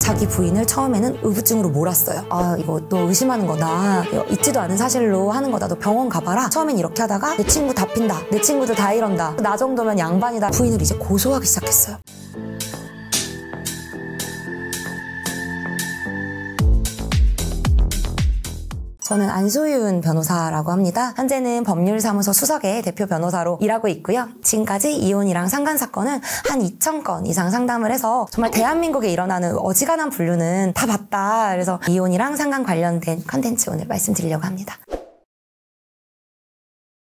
자기 부인을 처음에는 의부증으로 몰았어요. 아, 이거 너 의심하는 거다. 있지도 않은 사실로 하는 거다. 너 병원 가봐라. 처음엔 이렇게 하다가 내 친구 다 핀다. 내 친구들 다 이런다. 나 정도면 양반이다. 부인을 이제 고소하기 시작했어요. 저는 안소윤 변호사라고 합니다. 현재는 법률사무소 수석의 대표 변호사로 일하고 있고요. 지금까지 이혼이랑 상간사건은 한 2,000건 이상 상담을 해서 정말 대한민국에 일어나는 어지간한 분류는 다 봤다. 그래서 이혼이랑 상간 관련된 컨텐츠 오늘 말씀드리려고 합니다.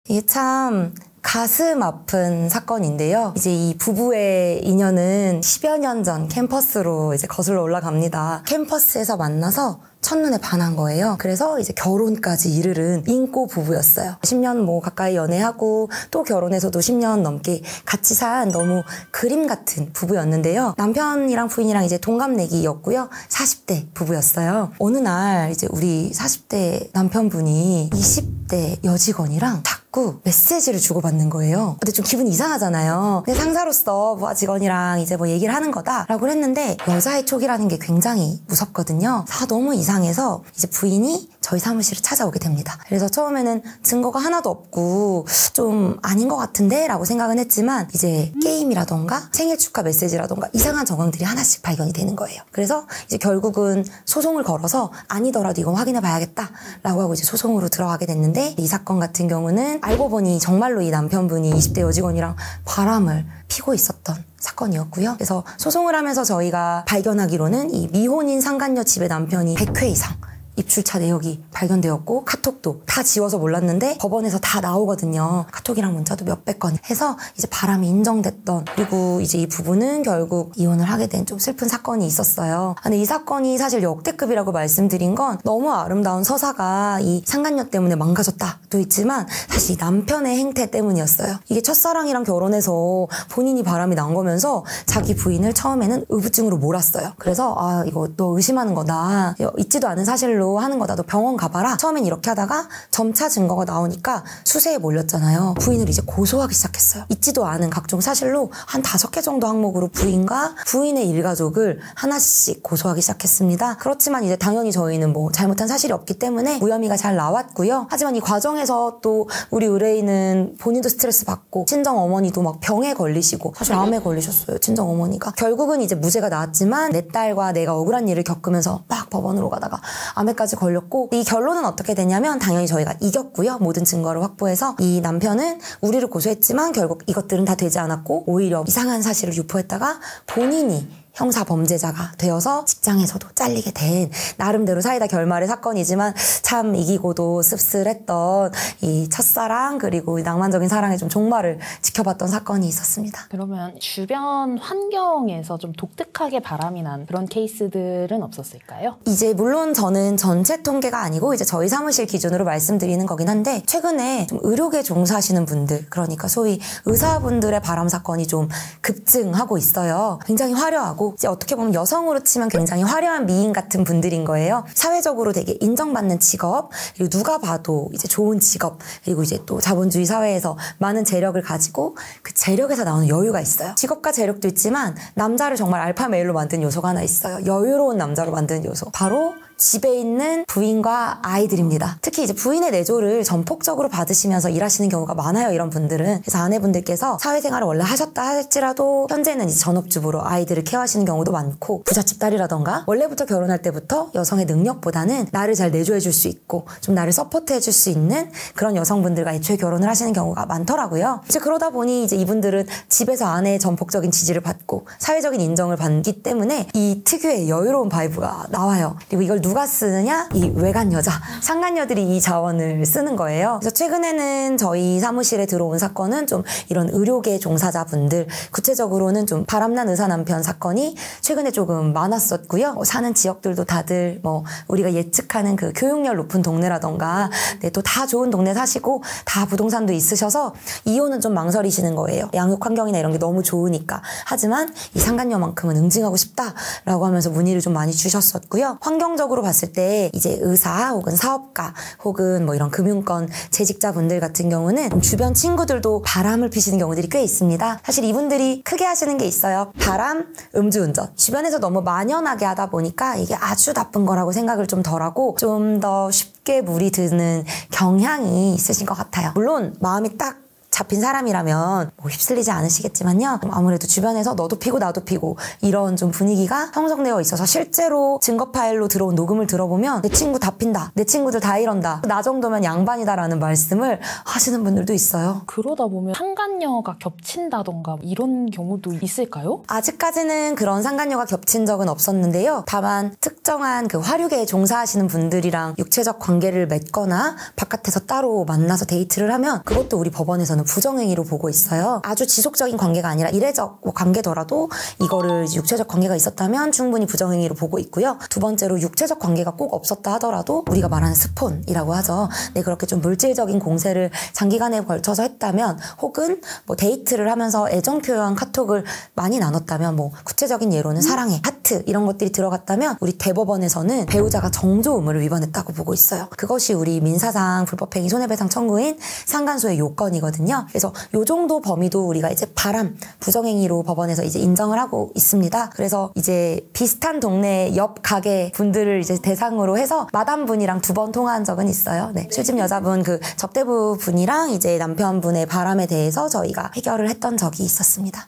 이게 참 가슴 아픈 사건인데요. 이제 이 부부의 인연은 10여 년 전 캠퍼스로 이제 거슬러 올라갑니다. 캠퍼스에서 만나서 첫눈에 반한 거예요. 그래서 이제 결혼까지 이르른 인고 부부였어요. 10년 뭐 가까이 연애하고 또 결혼해서도 10년 넘게 같이 산 너무 그림 같은 부부였는데요. 남편이랑 부인이랑 이제 동갑내기였고요. 40대 부부였어요. 어느 날 이제 우리 40대 남편분이 20대 여직원이랑 자꾸 메시지를 주고받는 거예요. 근데 좀 기분이 이상하잖아요. 근데 상사로서 부하 직원이랑 이제 뭐 얘기를 하는 거다라고 했는데 여자의 촉이라는 게 굉장히 무섭거든요. 너무 이상해서 이제 부인이 저희 사무실을 찾아오게 됩니다. 그래서 처음에는 증거가 하나도 없고 좀 아닌 것 같은데 라고 생각은 했지만 이제 게임이라던가 생일 축하 메시지라던가 이상한 정황들이 하나씩 발견이 되는 거예요. 그래서 이제 결국은 소송을 걸어서 아니더라도 이건 확인해 봐야겠다 라고 하고 이제 소송으로 들어가게 됐는데 이 사건 같은 경우는 알고 보니 정말로 이 남편분이 20대 여직원이랑 바람을 피고 있었던 사건이었고요. 그래서 소송을 하면서 저희가 발견하기로는 이 미혼인 상간녀 집의 남편이 100회 이상 입출처 내역이 발견되었고 카톡도 다 지워서 몰랐는데 법원에서 다 나오거든요. 카톡이랑 문자도 몇백 건 해서 이제 바람이 인정됐던, 그리고 이제 이 부부는 결국 이혼을 하게 된 좀 슬픈 사건이 있었어요. 근데 이 사건이 사실 역대급이라고 말씀드린 건 너무 아름다운 서사가 이 상간녀 때문에 망가졌다도 있지만 사실 이 남편의 행태 때문이었어요. 이게 첫사랑이랑 결혼해서 본인이 바람이 난 거면서 자기 부인을 처음에는 의부증으로 몰았어요. 그래서 아, 이거 너 의심하는 거다. 있지도 않은 사실로 하는 거다. 너 병원 가봐라. 처음엔 이렇게 하다가 점차 증거가 나오니까 수세에 몰렸잖아요. 부인을 이제 고소하기 시작했어요. 있지도 않은 각종 사실로 한 5개 정도 항목으로 부인과 부인의 일가족을 하나씩 고소하기 시작했습니다. 그렇지만 이제 당연히 저희는 뭐 잘못한 사실이 없기 때문에 무혐의가 잘 나왔고요. 하지만 이 과정에서 또 우리 의뢰인은 본인도 스트레스 받고 친정 어머니도 막 병에 걸리시고 사실 암에 걸리셨어요. 친정 어머니가. 결국은 이제 무죄가 나왔지만 내 딸과 내가 억울한 일을 겪으면서 막 법원으로 가다가 암에까지 걸렸고, 이 결론은 어떻게 되냐면 당연히 저희가 이겼고요. 모든 증거를 확보해서 이 남편은 우리를 고소했지만 결국 이것들은 다 되지 않았고 오히려 이상한 사실을 유포했다가 본인이 형사 범죄자가 되어서 직장에서도 잘리게 된 나름대로 사이다 결말의 사건이지만 참 이기고도 씁쓸했던 이 첫사랑 그리고 낭만적인 사랑의 좀 종말을 지켜봤던 사건이 있었습니다. 그러면 주변 환경에서 좀 독특하게 바람이 난 그런 케이스들은 없었을까요? 이제 물론 저는 전체 통계가 아니고 이제 저희 사무실 기준으로 말씀드리는 거긴 한데 최근에 좀 의료계 종사하시는 분들, 그러니까 소위 의사분들의 바람 사건이 좀 급증하고 있어요. 굉장히 화려하고 이제 어떻게 보면 여성으로 치면 굉장히 화려한 미인 같은 분들인 거예요. 사회적으로 되게 인정받는 직업, 그리고 누가 봐도 이제 좋은 직업, 그리고 이제 또 자본주의 사회에서 많은 재력을 가지고 그 재력에서 나오는 여유가 있어요. 직업과 재력도 있지만 남자를 정말 알파 메일로 만든 요소가 하나 있어요. 여유로운 남자로 만드는 요소. 바로 집에 있는 부인과 아이들입니다. 특히 이제 부인의 내조를 전폭적으로 받으시면서 일하시는 경우가 많아요, 이런 분들은. 그래서 아내분들께서 사회생활을 원래 하셨다 할지라도 현재는 이제 전업주부로 아이들을 케어하시는 경우도 많고, 부잣집 딸이라던가 원래부터 결혼할 때부터 여성의 능력보다는 나를 잘 내조해줄 수 있고 좀 나를 서포트해줄 수 있는 그런 여성분들과 애초에 결혼을 하시는 경우가 많더라고요. 이제 그러다 보니 이제 이분들은 집에서 아내의 전폭적인 지지를 받고 사회적인 인정을 받기 때문에 이 특유의 여유로운 바이브가 나와요. 그리고 이걸 누가 쓰느냐? 이 외간 여자, 상간녀들이 이 자원을 쓰는 거예요. 그래서 최근에는 저희 사무실에 들어온 사건은 좀 이런 의료계 종사자분들, 구체적으로는 좀 바람난 의사 남편 사건이 최근에 조금 많았었고요. 사는 지역들도 다들 뭐 우리가 예측하는 그 교육열 높은 동네라던가 네, 또 다 좋은 동네 사시고 다 부동산도 있으셔서 이혼은 좀 망설이시는 거예요. 양육 환경이나 이런 게 너무 좋으니까. 하지만 이 상간녀만큼은 응징하고 싶다라고 하면서 문의를 좀 많이 주셨었고요. 환경적으로 직업으로 봤을 때 이제 의사 혹은 사업가 혹은 뭐 이런 금융권 재직자분들 같은 경우는 주변 친구들도 바람을 피시는 경우들이 꽤 있습니다. 사실 이분들이 크게 하시는 게 있어요. 바람, 음주운전. 주변에서 너무 만연하게 하다 보니까 이게 아주 나쁜 거라고 생각을 좀 덜하고 좀 더 쉽게 물이 드는 경향이 있으신 것 같아요. 물론 마음이 딱 잡힌 사람이라면 뭐 휩쓸리지 않으시겠지만요. 아무래도 주변에서 너도 피고 나도 피고 이런 좀 분위기가 형성되어 있어서 실제로 증거 파일로 들어온 녹음을 들어보면 내 친구 다 핀다. 내 친구들 다 이런다. 나 정도면 양반이다라는 말씀을 하시는 분들도 있어요. 그러다 보면 상간녀가 겹친다던가 이런 경우도 있을까요? 아직까지는 그런 상간녀가 겹친 적은 없었는데요. 다만 특정한 그 화류계에 종사하시는 분들이랑 육체적 관계를 맺거나 바깥에서 따로 만나서 데이트를 하면 그것도 우리 법원에서는 부정행위로 보고 있어요. 아주 지속적인 관계가 아니라 이례적 관계더라도 이거를 육체적 관계가 있었다면 충분히 부정행위로 보고 있고요. 두 번째로 육체적 관계가 꼭 없었다 하더라도 우리가 말하는 스폰이라고 하죠. 네, 그렇게 좀 물질적인 공세를 장기간에 걸쳐서 했다면 혹은 뭐 데이트를 하면서 애정 표현 카톡을 많이 나눴다면 뭐 구체적인 예로는 사랑해, 하트 이런 것들이 들어갔다면 우리 대법원에서는 배우자가 정조 의무를 위반했다고 보고 있어요. 그것이 우리 민사상 불법행위 손해배상 청구인 상간소의 요건이거든요. 그래서 요 정도 범위도 우리가 이제 바람, 부정행위로 법원에서 이제 인정을 하고 있습니다. 그래서 이제 비슷한 동네 옆 가게 분들을 이제 대상으로 해서 마담 분이랑 2번 통화한 적은 있어요. 네. 술집 여자분 그 접대부 분이랑 이제 남편분의 바람에 대해서 저희가 해결을 했던 적이 있었습니다.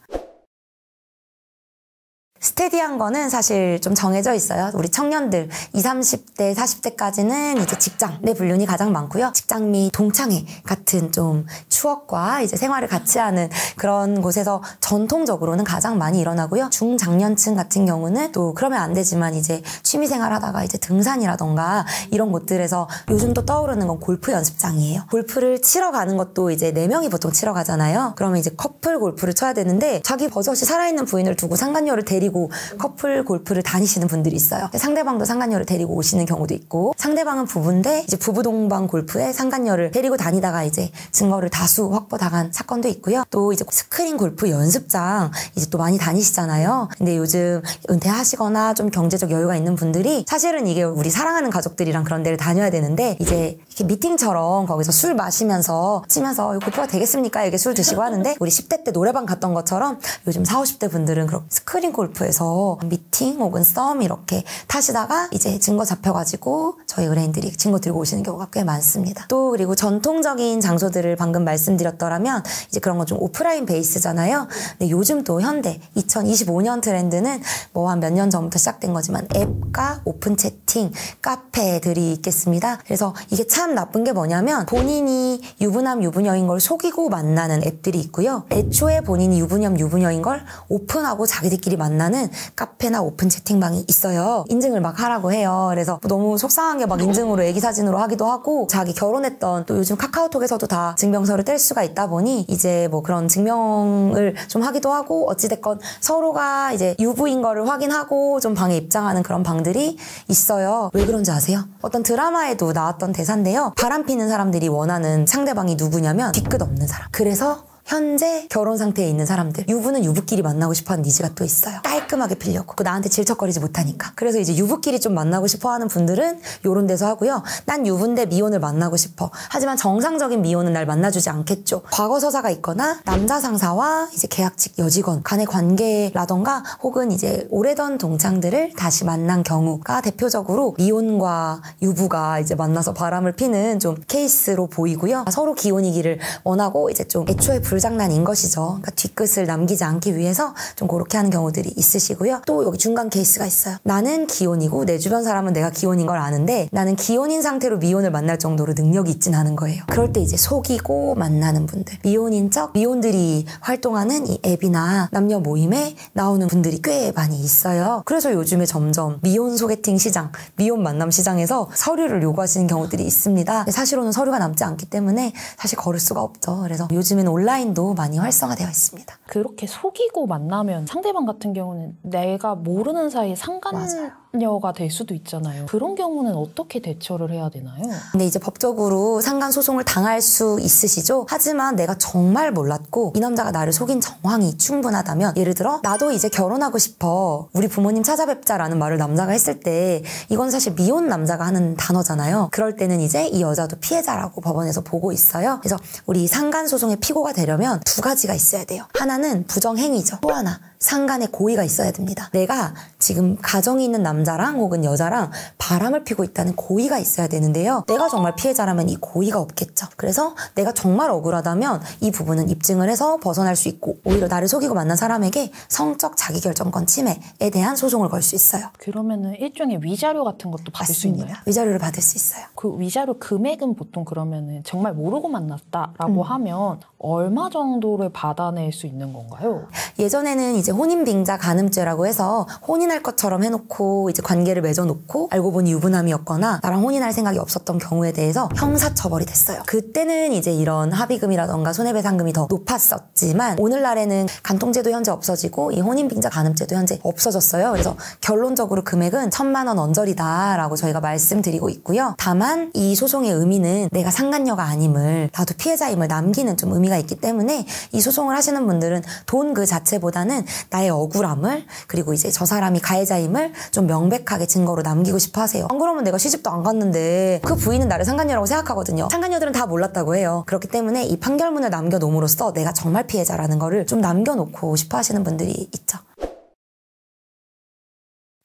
스테디한 거는 사실 좀 정해져 있어요. 우리 청년들 20, 30대, 40대까지는 이제 직장 내 불륜이 가장 많고요. 직장 및 동창회 같은 좀 추억과 이제 생활을 같이 하는 그런 곳에서 전통적으로는 가장 많이 일어나고요. 중장년층 같은 경우는 또 그러면 안 되지만 이제 취미생활 하다가 이제 등산이라던가 이런 곳들에서 요즘 또 떠오르는 건 골프 연습장이에요. 골프를 치러 가는 것도 이제 4명이 보통 치러 가잖아요. 그러면 이제 커플 골프를 쳐야 되는데 자기 버젓이 살아있는 부인을 두고 상간녀를 데리고 커플 골프를 다니시는 분들이 있어요. 상대방도 상간녀를 데리고 오시는 경우도 있고 상대방은 부부인데 이제 부부 동반 골프에 상간녀를 데리고 다니다가 이제 증거를 다수 확보당한 사건도 있고요. 또 이제 스크린 골프 연습장 이제 또 많이 다니시잖아요. 근데 요즘 은퇴하시거나 좀 경제적 여유가 있는 분들이 사실은 이게 우리 사랑하는 가족들이랑 그런 데를 다녀야 되는데 이제 이렇게 미팅처럼 거기서 술 마시면서 치면서 골프가 되겠습니까? 이렇게 술 드시고 하는데 우리 10대 때 노래방 갔던 것처럼 요즘 40, 50대 분들은 그렇게 스크린 골프에서 미팅 혹은 썸 이렇게 타시다가 이제 증거 잡혀가지고 저희 의뢰인들이 증거 들고 오시는 경우가 꽤 많습니다. 또 그리고 전통적인 장소들을 방금 말씀드렸더라면 이제 그런 건 좀 오프라인 베이스잖아요. 근데 요즘 또 현대 2025년 트렌드는 뭐 한 몇 년 전부터 시작된 거지만 앱과 오픈 채팅, 카페들이 있겠습니다. 그래서 이게 참 나쁜 게 뭐냐면 본인이 유부남 유부녀인 걸 속이고 만나는 앱들이 있고요. 애초에 본인이 유부남 유부녀인 걸 오픈하고 자기들끼리 만나는 카페나 오픈 채팅방이 있어요. 인증을 막 하라고 해요. 그래서 너무 속상한 게 막 인증으로 애기 사진으로 하기도 하고 자기 결혼했던 또 요즘 카카오톡에서도 다 증명서를 뗄 수가 있다 보니 이제 뭐 그런 증명을 좀 하기도 하고 어찌됐건 서로가 이제 유부인 거를 확인하고 좀 방에 입장하는 그런 방들이 있어요. 왜 그런지 아세요? 어떤 드라마에도 나왔던 대사인데요. 바람 피는 사람들이 원하는 상대방이 누구냐면 뒤끝 없는 사람. 그래서 현재 결혼 상태에 있는 사람들 유부는 유부끼리 만나고 싶어하는 니즈가 또 있어요. 깔끔하게 피려고 나한테 질척거리지 못하니까. 그래서 이제 유부끼리 좀 만나고 싶어하는 분들은 요런 데서 하고요. 난 유부인데 미혼을 만나고 싶어. 하지만 정상적인 미혼은 날 만나주지 않겠죠. 과거 서사가 있거나 남자 상사와 이제 계약직 여직원 간의 관계라던가 혹은 이제 오래전 동창들을 다시 만난 경우가 대표적으로 미혼과 유부가 이제 만나서 바람을 피는 좀 케이스로 보이고요. 서로 기혼이기를 원하고 이제 좀 애초에 불장난인 것이죠. 그러니까 뒤끝을 남기지 않기 위해서 좀 그렇게 하는 경우들이 있으시고요. 또 여기 중간 케이스가 있어요. 나는 기혼이고 내 주변 사람은 내가 기혼인 걸 아는데 나는 기혼인 상태로 미혼을 만날 정도로 능력이 있진 않은 거예요. 그럴 때 이제 속이고 만나는 분들, 미혼인 척 미혼들이 활동하는 이 앱이나 남녀 모임에 나오는 분들이 꽤 많이 있어요. 그래서 요즘에 점점 미혼 소개팅 시장, 미혼 만남 시장에서 서류를 요구하시는 경우들이 있습니다. 사실로는 서류가 남지 않기 때문에 사실 걸을 수가 없죠. 그래서 요즘에는 온라인도 많이 활성화되어 있습니다. 그렇게 속이고 만나면 상대방 같은 경우는 내가 모르는 사이에 맞아요. 상간녀가 될 수도 있잖아요. 그런 경우는 어떻게 대처를 해야 되나요? 근데 이제 법적으로 상간 소송을 당할 수 있으시죠? 하지만 내가 정말 몰랐고 이 남자가 나를 속인 정황이 충분하다면, 예를 들어 나도 이제 결혼하고 싶어, 우리 부모님 찾아뵙자라는 말을 남자가 했을 때 이건 사실 미혼 남자가 하는 단어잖아요. 그럴 때는 이제 이 여자도 피해자라고 법원에서 보고 있어요. 그래서 우리 상간 소송의 피고가 되려면 두 가지가 있어야 돼요. 하나는 부정행위죠. 또 하나, 상간의 고의가 있어야 됩니다. 내가 지금 가정이 있는 남자랑 혹은 여자랑 바람을 피고 있다는 고의가 있어야 되는데요. 내가 정말 피해자라면 이 고의가 없겠죠. 그래서 내가 정말 억울하다면 이 부분은 입증을 해서 벗어날 수 있고, 오히려 나를 속이고 만난 사람에게 성적 자기결정권 침해에 대한 소송을 걸 수 있어요. 그러면은 일종의 위자료 같은 것도 받을 수 있나요? 위자료를 받을 수 있어요. 그 위자료 금액은 보통 그러면은 정말 모르고 만났다라고 하면 얼마 정도를 받아낼 수 있는 건가요? 예전에는 이제 혼인빙자 간음죄라고 해서 혼인할 것처럼 해놓고 이제 관계를 맺어놓고 알고 보니 유부남이었거나 나랑 혼인할 생각이 없었던 경우에 대해서 형사처벌이 됐어요. 그때는 이제 이런 합의금이라던가 손해배상금이 더 높았었지만, 오늘날에는 간통죄도 현재 없어지고 이 혼인빙자 간음죄도 현재 없어졌어요. 그래서 결론적으로 금액은 1,000만 원 언저리다라고 저희가 말씀드리고 있고요. 다만 이 소송의 의미는 내가 상간녀가 아님을, 나도 피해자임을 남기는 좀 의미가 있기 때문에 이 소송을 하시는 분들은 돈 그 자체보다는 나의 억울함을, 그리고 이제 저 사람이 가해자임을 좀 명백하게 증거로 남기고 싶어 하세요. 안 그러면 내가 시집도 안 갔는데 그 부인은 나를 상간녀라고 생각하거든요. 상간녀들은 다 몰랐다고 해요. 그렇기 때문에 이 판결문을 남겨놓음으로써 내가 정말 피해자라는 거를 좀 남겨놓고 싶어 하시는 분들이 있죠.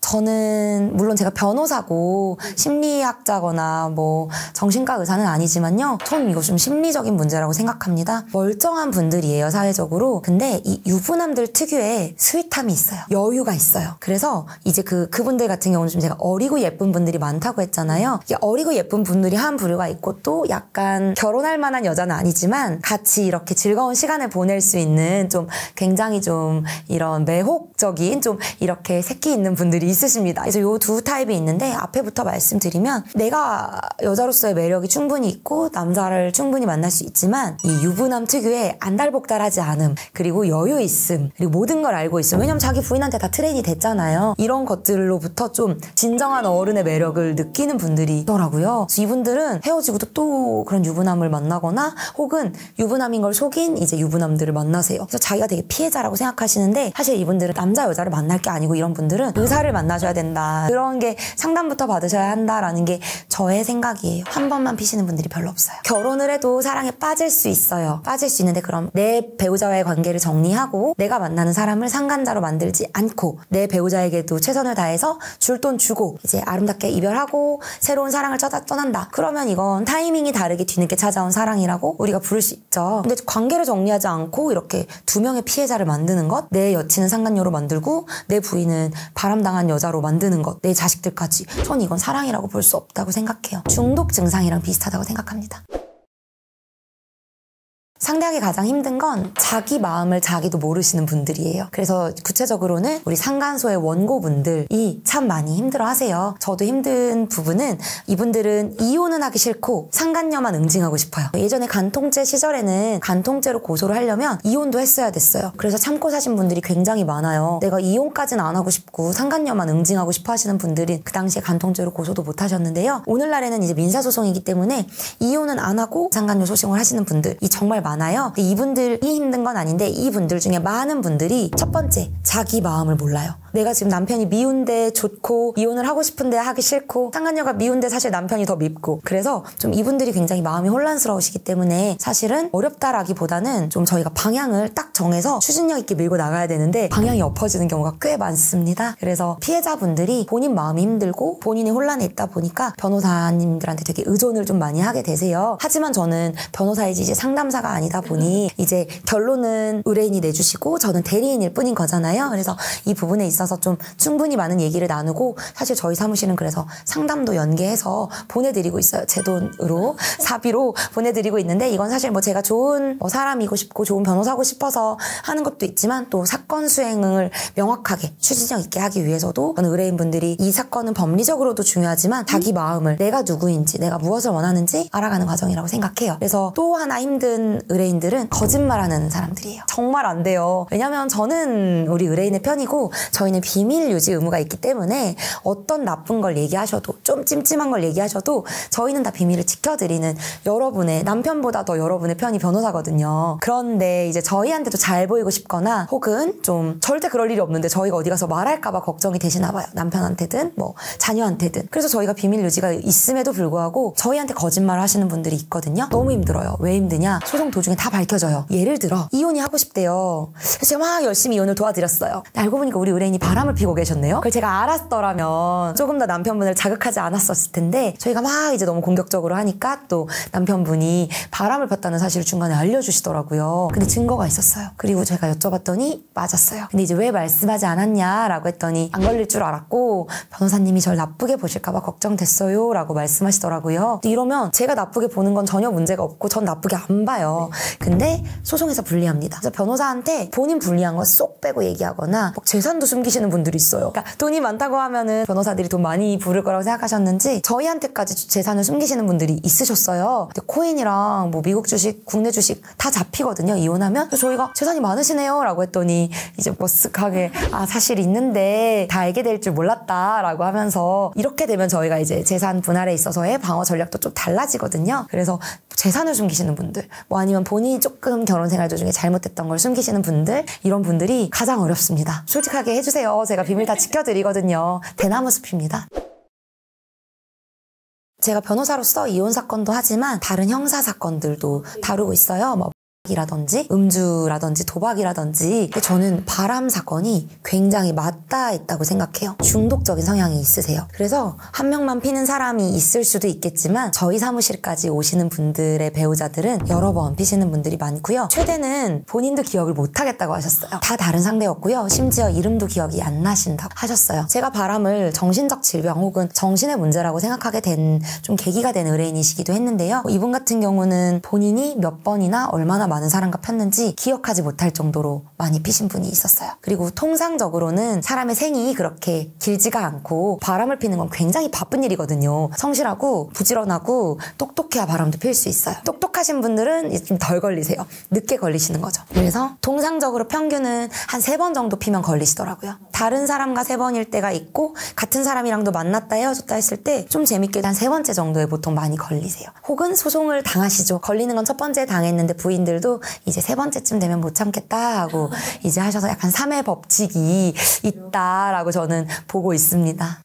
저는 물론 제가 변호사고 심리학자거나 뭐 정신과 의사는 아니지만요, 저는 이거 좀 심리적인 문제라고 생각합니다. 멀쩡한 분들이에요, 사회적으로. 근데 이 유부남들 특유의 스윗함이 있어요. 여유가 있어요. 그래서 이제 그분들 같은 경우는 좀 제가 어리고 예쁜 분들이 많다고 했잖아요. 어리고 예쁜 분들이 한 부류가 있고, 또 약간 결혼할 만한 여자는 아니지만 같이 이렇게 즐거운 시간을 보낼 수 있는 좀 굉장히 좀 이런 매혹적인 좀 이렇게 새끼 있는 분들이 있으십니다. 그래서 요 두 타입이 있는데, 앞에부터 말씀드리면 내가 여자로서의 매력이 충분히 있고 남자를 충분히 만날 수 있지만 이 유부남 특유의 안달복달하지 않음, 그리고 여유 있음, 그리고 모든 걸 알고 있음. 왜냐면 자기 부인한테 다 트레이닝이 됐잖아요. 이런 것들로부터 좀 진정한 어른의 매력을 느끼는 분들이 있더라고요. 그래서 이분들은 헤어지고도 또 그런 유부남을 만나거나 혹은 유부남인 걸 속인 이제 유부남들을 만나세요. 그래서 자기가 되게 피해자라고 생각하시는데, 사실 이분들은 남자 여자를 만날 게 아니고 이런 분들은 의사를 만나셔야 된다. 그런 게 상담부터 받으셔야 한다라는 게 저의 생각이에요. 한 번만 피시는 분들이 별로 없어요. 결혼을 해도 사랑에 빠질 수 있어요. 빠질 수 있는데, 그럼 내 배우자와의 관계를 정리하고 내가 만나는 사람을 상간자로 만들지 않고 내 배우자에게도 최선을 다해서 줄 돈 주고 이제 아름답게 이별하고 새로운 사랑을 떠난다. 그러면 이건 타이밍이 다르게 뒤늦게 찾아온 사랑이라고 우리가 부를 수 있죠. 근데 관계를 정리하지 않고 이렇게 두 명의 피해자를 만드는 것, 내 여친은 상간녀로 만들고 내 부인은 바람당한 여자로 만드는 것, 내 자식들까지, 전 이건 사랑이라고 볼 수 없다고 생각해요. 중독 증상이랑 비슷하다고 생각합니다. 상대하기 가장 힘든 건 자기 마음을 자기도 모르시는 분들이에요. 그래서 구체적으로는 우리 상간소의 원고분들이 참 많이 힘들어하세요. 저도 힘든 부분은, 이분들은 이혼은 하기 싫고 상간녀만 응징하고 싶어요. 예전에 간통죄 시절에는 간통죄로 고소를 하려면 이혼도 했어야 됐어요. 그래서 참고 사신 분들이 굉장히 많아요. 내가 이혼까지는 안 하고 싶고 상간녀만 응징하고 싶어 하시는 분들은 그 당시에 간통죄로 고소도 못 하셨는데요. 오늘날에는 이제 민사소송이기 때문에 이혼은 안 하고 상간녀 소송을 하시는 분들이 정말 많아요. 이분들이 힘든 건 아닌데, 이분들 중에 많은 분들이 첫 번째, 자기 마음을 몰라요. 내가 지금 남편이 미운데 좋고 이혼을 하고 싶은데 하기 싫고, 상간녀가 미운데 사실 남편이 더 밉고, 그래서 좀 이분들이 굉장히 마음이 혼란스러우시기 때문에 사실은 어렵다라기보다는 좀 저희가 방향을 딱 정해서 추진력 있게 밀고 나가야 되는데 방향이 엎어지는 경우가 꽤 많습니다. 그래서 피해자분들이 본인 마음이 힘들고 본인이 혼란에 있다 보니까 변호사님들한테 되게 의존을 좀 많이 하게 되세요. 하지만 저는 변호사이지 이제 상담사가 아니다 보니 이제 결론은 의뢰인이 내주시고 저는 대리인일 뿐인 거잖아요. 그래서 이 부분에 있어서 좀 충분히 많은 얘기를 나누고, 사실 저희 사무실은 그래서 상담도 연계해서 보내드리고 있어요. 제 돈으로 사비로 보내드리고 있는데, 이건 사실 뭐 제가 좋은 사람이고 싶고 좋은 변호사고 싶어서 하는 것도 있지만, 또 사건 수행을 명확하게 추진력 있게 하기 위해서도 저는 의뢰인분들이 이 사건은 법리적으로도 중요하지만 자기 마음을, 내가 누구인지 내가 무엇을 원하는지 알아가는 과정이라고 생각해요. 그래서 또 하나 힘든 의뢰인들은 거짓말하는 사람들이에요. 정말 안 돼요. 왜냐면 저는 우리 의뢰인의 편이고 저희는 저희는 비밀 유지 의무가 있기 때문에 어떤 나쁜 걸 얘기하셔도 좀 찜찜한 걸 얘기하셔도 저희는 다 비밀을 지켜드리는 여러분의 남편보다 더 여러분의 편이 변호사거든요. 그런데 이제 저희한테도 잘 보이고 싶거나 혹은 좀 절대 그럴 일이 없는데 저희가 어디 가서 말할까봐 걱정이 되시나 봐요. 남편한테든 뭐 자녀한테든. 그래서 저희가 비밀 유지가 있음에도 불구하고 저희한테 거짓말을 하시는 분들이 있거든요. 너무 힘들어요. 왜 힘드냐? 소송 도중에 다 밝혀져요. 예를 들어 이혼이 하고 싶대요. 그래서 제가 막 열심히 이혼을 도와드렸어요. 알고 보니까 우리 의뢰인이 바람을 피고 계셨네요. 그걸 제가 알았더라면 조금 더 남편분을 자극하지 않았었을 텐데 저희가 막 이제 너무 공격적으로 하니까 또 남편분이 바람을 폈다는 사실을 중간에 알려주시더라고요. 근데 증거가 있었어요. 그리고 제가 여쭤봤더니 맞았어요. 근데 이제 왜 말씀하지 않았냐라고 했더니 안 걸릴 줄 알았고 변호사님이 절 나쁘게 보실까봐 걱정됐어요 라고 말씀하시더라고요. 이러면 제가 나쁘게 보는 건 전혀 문제가 없고 전 나쁘게 안 봐요. 근데 소송에서 불리합니다. 그래서 변호사한테 본인 불리한 거 쏙 빼고 얘기하거나 막 재산도 숨기시는 분들이 있어요. 그러니까 돈이 많다고 하면은 변호사들이 돈 많이 부를 거라고 생각하셨는지 저희한테까지 재산을 숨기시는 분들이 있으셨어요. 근데 코인이랑 뭐 미국 주식, 국내 주식 다 잡히거든요. 이혼하면. 그래서 저희가 재산이 많으시네요 라고 했더니 이제 머쓱하게 사실 있는데 다 알게 될 줄 몰랐다 라고 하면서 이렇게 되면 저희가 이제 재산 분할에 있어서의 방어 전략도 좀 달라지거든요. 그래서 재산을 숨기시는 분들 뭐 아니면 본인이 조금 결혼 생활 도중에 잘못했던 걸 숨기시는 분들 이런 분들이 가장 어렵습니다. 솔직하게 해주세요. 제가 비밀 다 지켜드리거든요. 대나무 숲입니다. 제가 변호사로서 이혼 사건도 하지만 다른 형사 사건들도 다루고 있어요. 뭐 이라든지 음주라든지 도박이라든지. 저는 바람 사건이 굉장히 맞닿아 있다고 생각해요. 중독적인 성향이 있으세요. 그래서 한 명만 피는 사람이 있을 수도 있겠지만 저희 사무실까지 오시는 분들의 배우자들은 여러 번 피시는 분들이 많고요. 최대는 본인도 기억을 못 하겠다고 하셨어요. 다 다른 상대였고요. 심지어 이름도 기억이 안 나신다고 하셨어요. 제가 바람을 정신적 질병 혹은 정신의 문제라고 생각하게 된 좀 계기가 된 의뢰인이시기도 했는데요. 이분 같은 경우는 본인이 몇 번이나 얼마나 많은 사람과 폈는지 기억하지 못할 정도로 많이 피신 분이 있었어요. 그리고 통상적으로는 사람의 생이 그렇게 길지가 않고 바람을 피는 건 굉장히 바쁜 일이거든요. 성실하고 부지런하고 똑똑해야 바람도 필 수 있어요. 똑똑하신 분들은 좀 덜 걸리세요. 늦게 걸리시는 거죠. 그래서 통상적으로 평균은 한 3번 정도 피면 걸리시더라고요. 다른 사람과 3번일 때가 있고 같은 사람이랑도 만났다 헤어졌다 했을 때 좀 재밌게 한 3번째 정도에 보통 많이 걸리세요. 혹은 소송을 당하시죠. 걸리는 건 첫 번째 당했는데 부인들도 이제 3번째쯤 되면 못 참겠다 하고 이제 하셔서 약간 3회 법칙이 있다라고 저는 보고 있습니다.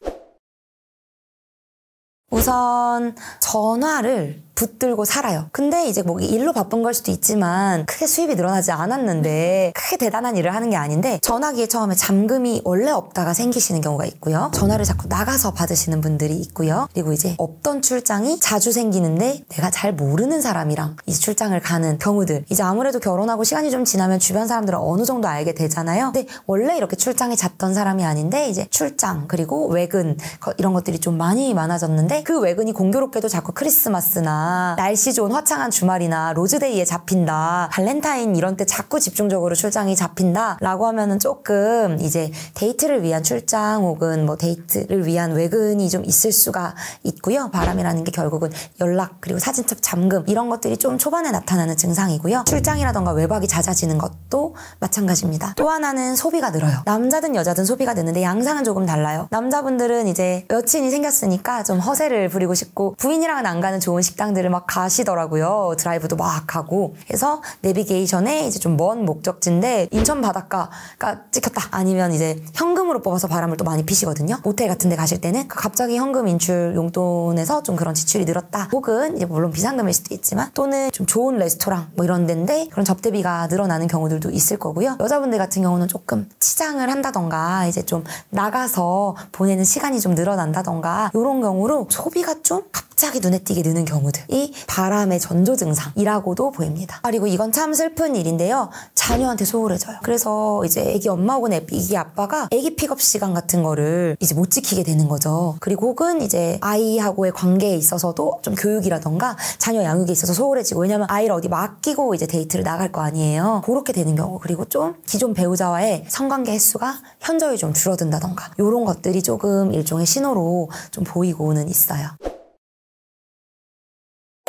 우선 전화를 붙들고 살아요. 근데 이제 뭐 일로 바쁜 걸 수도 있지만 크게 수입이 늘어나지 않았는데 크게 대단한 일을 하는 게 아닌데 전화기에 처음에 잠금이 원래 없다가 생기시는 경우가 있고요. 전화를 자꾸 나가서 받으시는 분들이 있고요. 그리고 이제 없던 출장이 자주 생기는데 내가 잘 모르는 사람이랑 이제 출장을 가는 경우들. 이제 아무래도 결혼하고 시간이 좀 지나면 주변 사람들은 어느 정도 알게 되잖아요. 근데 원래 이렇게 출장에 잤던 사람이 아닌데 이제 출장 그리고 외근 이런 것들이 좀 많이 많아졌는데 그 외근이 공교롭게도 자꾸 크리스마스나 날씨 좋은 화창한 주말이나 로즈데이에 잡힌다. 발렌타인 이런 때 자꾸 집중적으로 출장이 잡힌다 라고 하면은 조금 이제 데이트를 위한 출장 혹은 뭐 데이트를 위한 외근이 좀 있을 수가 있고요. 바람이라는 게 결국은 연락 그리고 사진첩 잠금 이런 것들이 좀 초반에 나타나는 증상이고요. 출장이라던가 외박이 잦아지는 것도 마찬가지입니다. 또 하나는 소비가 늘어요. 남자든 여자든 소비가 느는데 양상은 조금 달라요. 남자분들은 이제 여친이 생겼으니까 좀 허세를 부리고 싶고 부인이랑은 안 가는 좋은 식당들을 막 가시더라고요. 드라이브도 막 하고. 그래서 내비게이션에 이제 좀 먼 목적지인데 인천 바닷가가 찍혔다. 아니면 이제 현금으로 뽑아서 바람을 또 많이 피시거든요. 모텔 같은 데 가실 때는 갑자기 현금 인출 용돈에서 좀 그런 지출이 늘었다. 혹은 이제 물론 비상금일 수도 있지만 또는 좀 좋은 레스토랑 뭐 이런 데인데 그런 접대비가 늘어나는 경우들도 있을 거고요. 여자분들 같은 경우는 조금 치장을 한다던가 이제 좀 나가서 보내는 시간이 좀 늘어난다던가 이런 경우로 소비가 좀 갑자기 눈에 띄게 느는 경우들이 바람의 전조 증상이라고도 보입니다. 그리고 이건 참 슬픈 일인데요. 자녀한테 소홀해져요. 그래서 이제 애기 엄마 혹은 애기 아빠가 애기 픽업 시간 같은 거를 이제 못 지키게 되는 거죠. 그리고 혹은 이제 아이하고의 관계에 있어서도 좀 교육이라던가 자녀 양육에 있어서 소홀해지고 왜냐면 아이를 어디 맡기고 이제 데이트를 나갈 거 아니에요. 그렇게 되는 경우 그리고 좀 기존 배우자와의 성관계 횟수가 현저히 좀 줄어든다던가 이런 것들이 조금 일종의 신호로 좀 보이고는 있어요.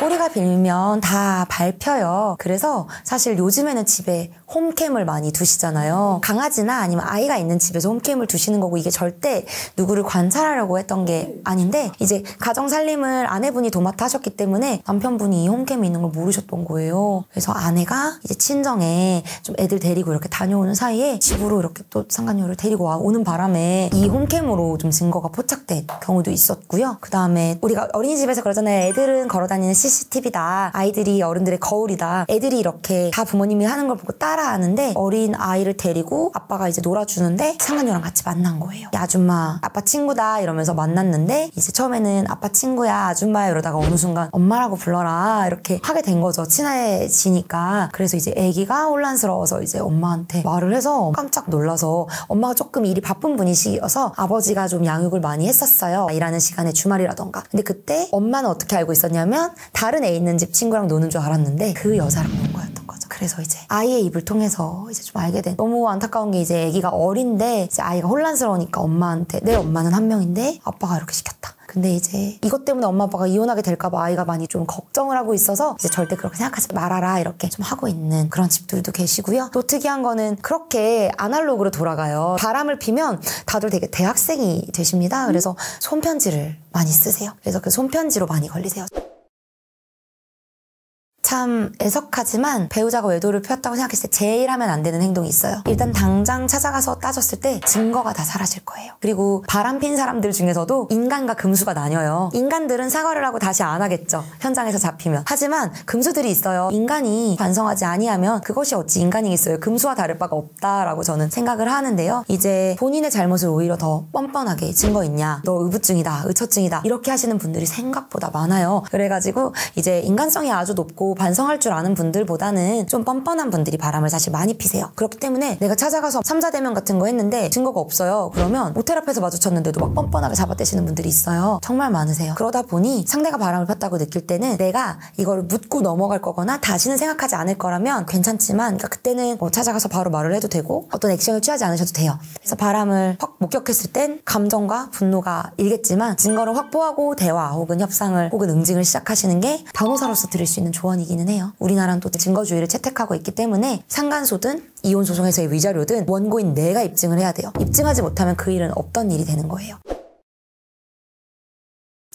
꼬리가 빌면 다 밟혀요. 그래서 사실 요즘에는 집에 홈캠을 많이 두시잖아요. 강아지나 아니면 아이가 있는 집에서 홈캠을 두시는 거고 이게 절대 누구를 관찰하려고 했던 게 아닌데 이제 가정살림을 아내분이 도맡아 하셨기 때문에 남편분이 이 홈캠이 있는 걸 모르셨던 거예요. 그래서 아내가 이제 친정에 좀 애들 데리고 이렇게 다녀오는 사이에 집으로 이렇게 또 상간녀를 데리고 오는 바람에 이 홈캠으로 좀 증거가 포착된 경우도 있었고요. 그 다음에 우리가 어린이집에서 그러잖아요. 애들은 걸어다니는 CCTV다. 아이들이 어른들의 거울이다. 애들이 이렇게 다 부모님이 하는 걸 보고 따라하는데 어린 아이를 데리고 아빠가 이제 놀아주는데 상간녀랑 같이 만난 거예요. 이 아줌마 아빠 친구다 이러면서 만났는데 이제 처음에는 아빠 친구야 아줌마야 이러다가 어느 순간 엄마라고 불러라 이렇게 하게 된 거죠. 친해지니까. 그래서 이제 애기가 혼란스러워서 이제 엄마한테 말을 해서 깜짝 놀라서 엄마가 조금 일이 바쁜 분이시여서 아버지가 좀 양육을 많이 했었어요. 일하는 시간에 주말이라던가. 근데 그때 엄마는 어떻게 알고 있었냐면 다른 애 있는 집 친구랑 노는 줄 알았는데 그 여자랑 논 거였던 거죠. 그래서 이제 아이의 입을 통해서 이제 좀 알게 된. 너무 안타까운 게 이제 애기가 어린데 이제 아이가 혼란스러우니까 엄마한테 내 엄마는 한 명인데 아빠가 이렇게 시켰다. 근데 이제 이것 때문에 엄마 아빠가 이혼하게 될까봐 아이가 많이 좀 걱정을 하고 있어서 이제 절대 그렇게 생각하지 말아라 이렇게 좀 하고 있는 그런 집들도 계시고요. 또 특이한 거는 그렇게 아날로그로 돌아가요. 바람을 피면 다들 되게 대학생이 되십니다. 그래서 손편지를 많이 쓰세요. 그래서 그 손편지로 많이 걸리세요. 참 애석하지만 배우자가 외도를 피웠다고 생각했을 때 제일 하면 안 되는 행동이 있어요. 일단 당장 찾아가서 따졌을 때 증거가 다 사라질 거예요. 그리고 바람핀 사람들 중에서도 인간과 금수가 나뉘어요. 인간들은 사과를 하고 다시 안 하겠죠. 현장에서 잡히면. 하지만 금수들이 있어요. 인간이 반성하지 아니하면 그것이 어찌 인간이겠어요. 금수와 다를 바가 없다라고 저는 생각을 하는데요. 이제 본인의 잘못을 오히려 더 뻔뻔하게 증거 있냐, 너 의부증이다, 의처증이다 이렇게 하시는 분들이 생각보다 많아요. 그래가지고 이제 인간성이 아주 높고 반성할 줄 아는 분들보다는 좀 뻔뻔한 분들이 바람을 사실 많이 피세요. 그렇기 때문에 내가 찾아가서 3자 대면 같은 거 했는데 증거가 없어요. 그러면 모텔 앞에서 마주쳤는데도 막 뻔뻔하게 잡아떼시는 분들이 있어요. 정말 많으세요. 그러다 보니 상대가 바람을 폈다고 느낄 때는 내가 이걸 묻고 넘어갈 거거나 다시는 생각하지 않을 거라면 괜찮지만 그러니까 그때는 찾아가서 바로 말을 해도 되고 어떤 액션을 취하지 않으셔도 돼요. 그래서 바람을 확 목격했을 땐 감정과 분노가 일겠지만 증거를 확보하고 대화 혹은 협상을 혹은 응징을 시작하시는 게 변호사로서 드릴 수 있는 조언이기는 해요. 우리나라는 또 증거주의를 채택하고 있기 때문에 상간소든 이혼소송에서의 위자료든 원고인 내가 입증을 해야 돼요. 입증하지 못하면 그 일은 없던 일이 되는 거예요.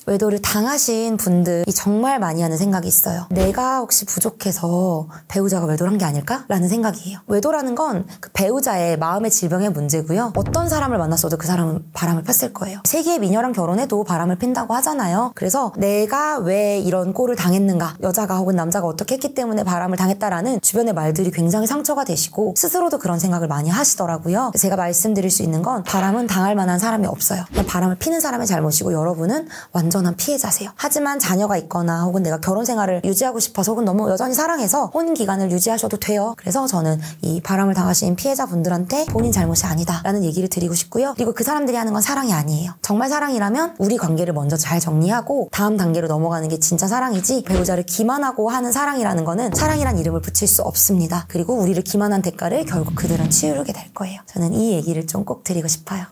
외도를 당하신 분들이 정말 많이 하는 생각이 있어요. 내가 혹시 부족해서 배우자가 외도를 한 게 아닐까? 라는 생각이에요. 외도라는 건 그 배우자의 마음의 질병의 문제고요. 어떤 사람을 만났어도 그 사람은 바람을 폈을 거예요. 세기의 미녀랑 결혼해도 바람을 핀다고 하잖아요. 그래서 내가 왜 이런 꼴을 당했는가? 여자가 혹은 남자가 어떻게 했기 때문에 바람을 당했다라는 주변의 말들이 굉장히 상처가 되시고 스스로도 그런 생각을 많이 하시더라고요. 제가 말씀드릴 수 있는 건 바람은 당할 만한 사람이 없어요. 그냥 바람을 피는 사람의 잘못이고 여러분은 완전한 피해자세요. 하지만 자녀가 있거나 혹은 내가 결혼 생활을 유지하고 싶어서 혹은 너무 여전히 사랑해서 혼인 기간을 유지하셔도 돼요. 그래서 저는 이 바람을 당하신 피해자분들한테 본인 잘못이 아니다 라는 얘기를 드리고 싶고요. 그리고 그 사람들이 하는 건 사랑이 아니에요. 정말 사랑이라면 우리 관계를 먼저 잘 정리하고 다음 단계로 넘어가는 게 진짜 사랑이지 배우자를 기만하고 하는 사랑이라는 거는 사랑이란 이름을 붙일 수 없습니다. 그리고 우리를 기만한 대가를 결국 그들은 치르게 될 거예요. 저는 이 얘기를 좀 꼭 드리고 싶어요.